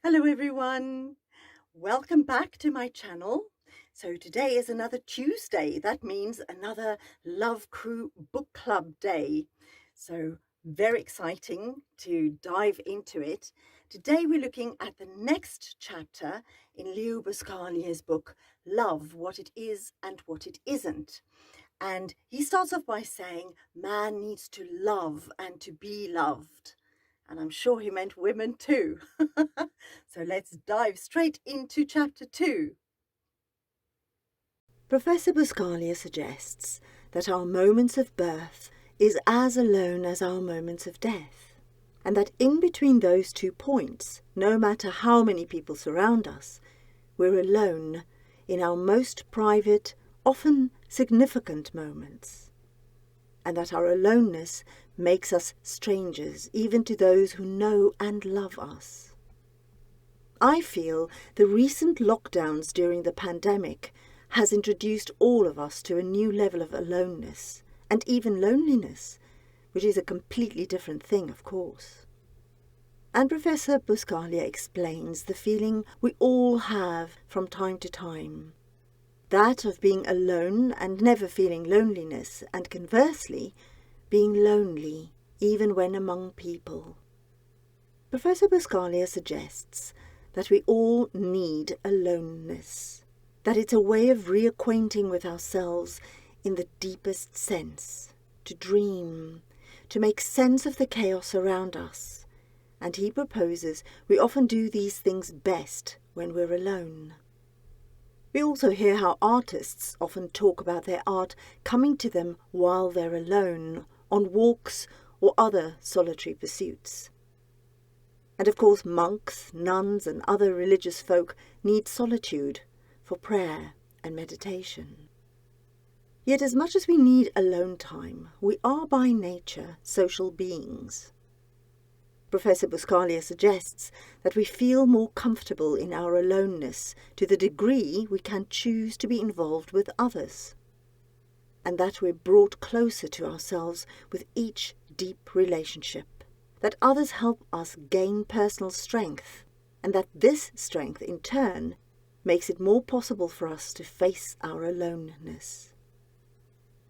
Hello everyone, welcome back to my channel. So today is another Tuesday. That means another Love Crew book club day. So very exciting to dive into it. Today we're looking at the next chapter in Leo Buscaglia's book, Love, What It Is and What It Isn't. And he starts off by saying, man needs to love and to be loved. And I'm sure he meant women too. So let's dive straight into chapter 2. Professor Buscaglia suggests that our moments of birth is as alone as our moments of death, and that in between those 2 points, no matter how many people surround us, we're alone in our most private, often significant moments, and that our aloneness makes us strangers even to those who know and love us. I feel the recent lockdowns during the pandemic has introduced all of us to a new level of aloneness and even loneliness, which is a completely different thing, of course. And Professor Buscaglia explains the feeling we all have from time to time, that of being alone and never feeling loneliness, and conversely, being lonely even when among people. Professor Buscaglia suggests that we all need aloneness, that it's a way of reacquainting with ourselves in the deepest sense, to dream, to make sense of the chaos around us, and he proposes we often do these things best when we're alone. We also hear how artists often talk about their art coming to them while they're alone, on walks or other solitary pursuits. And of course monks, nuns and other religious folk need solitude for prayer and meditation. Yet as much as we need alone time, we are by nature social beings. Professor Buscaglia suggests that we feel more comfortable in our aloneness to the degree we can choose to be involved with others, and that we're brought closer to ourselves with each deep relationship, that others help us gain personal strength, and that this strength in turn makes it more possible for us to face our aloneness.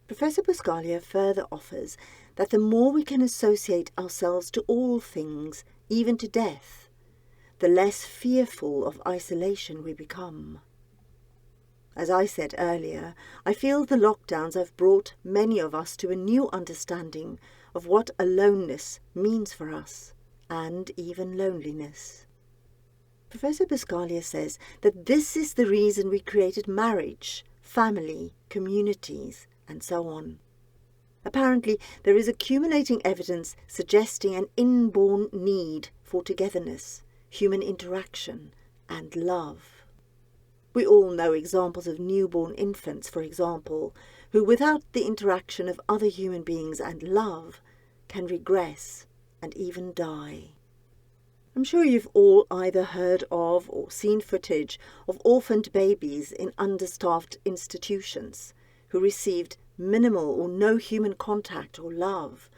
Professor Buscaglia further offers that the more we can associate ourselves to all things, even to death, the less fearful of isolation we become. As I said earlier, I feel the lockdowns have brought many of us to a new understanding of what aloneness means for us, and even loneliness. Professor Buscaglia says that this is the reason we created marriage, family, communities, and so on. Apparently, there is accumulating evidence suggesting an inborn need for togetherness, human interaction, and love. We all know examples of newborn infants, for example, who without the interaction of other human beings and love can regress and even die. I'm sure you've all either heard of or seen footage of orphaned babies in understaffed institutions who received minimal or no human contact or love,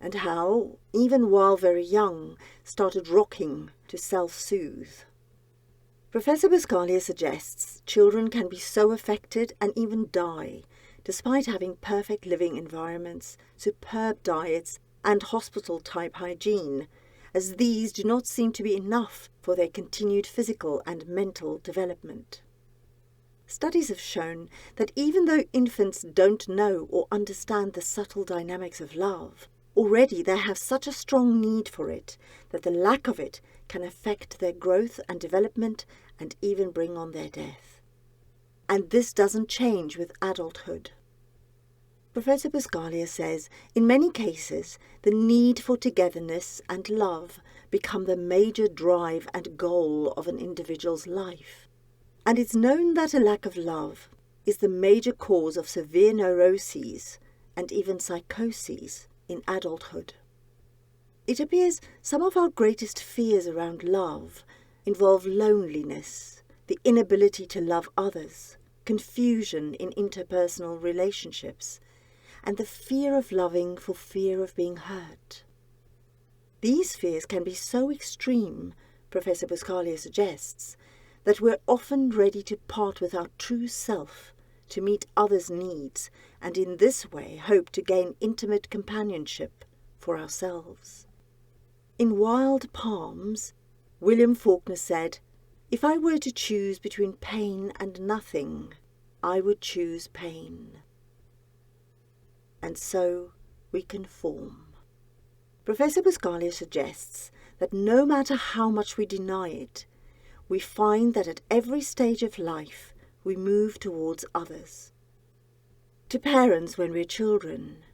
and how, even while very young, started rocking to self-soothe. Professor Buscaglia suggests children can be so affected and even die, despite having perfect living environments, superb diets, and hospital-type hygiene, as these do not seem to be enough for their continued physical and mental development. Studies have shown that even though infants don't know or understand the subtle dynamics of love, already they have such a strong need for it that the lack of it can affect their growth and development and even bring on their death. And this doesn't change with adulthood. Professor Buscaglia says, in many cases, the need for togetherness and love become the major drive and goal of an individual's life. And it's known that a lack of love is the major cause of severe neuroses and even psychoses in adulthood. It appears some of our greatest fears around love involve loneliness, the inability to love others, confusion in interpersonal relationships, and the fear of loving for fear of being hurt. These fears can be so extreme Professor Buscaglia suggests that we're often ready to part with our true self to meet others' needs, and in this way hope to gain intimate companionship for ourselves. In Wild Palms, William Faulkner said, "If I were to choose between pain and nothing, I would choose pain." And so we conform. Professor Buscaglia suggests that no matter how much we deny it, we find that at every stage of life we move towards others. To parents when we're children,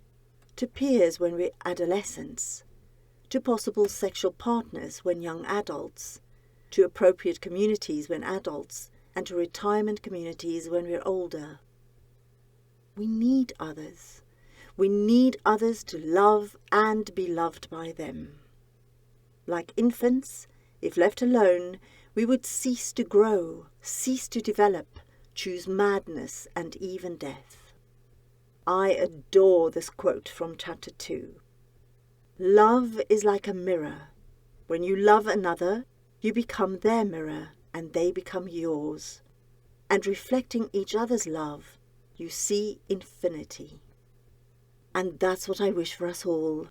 to peers when we're adolescents, to possible sexual partners when young adults, to appropriate communities when adults, and to retirement communities when we're older. We need others. We need others to love and be loved by them. Like infants, if left alone, we would cease to grow, cease to develop, choose madness and even death. I adore this quote from chapter 2. Love is like a mirror. When you love another, you become their mirror and they become yours. And reflecting each other's love, you see infinity. And that's what I wish for us all.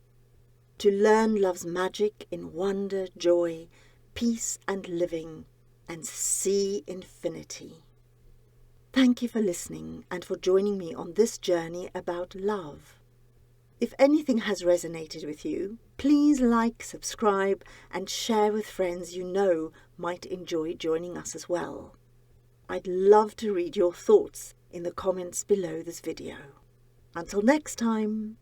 To learn love's magic in wonder, joy, peace and living, and see infinity. Thank you for listening and for joining me on this journey about love. If anything has resonated with you, please like, subscribe, and share with friends you know might enjoy joining us as well. I'd love to read your thoughts in the comments below this video. Until next time.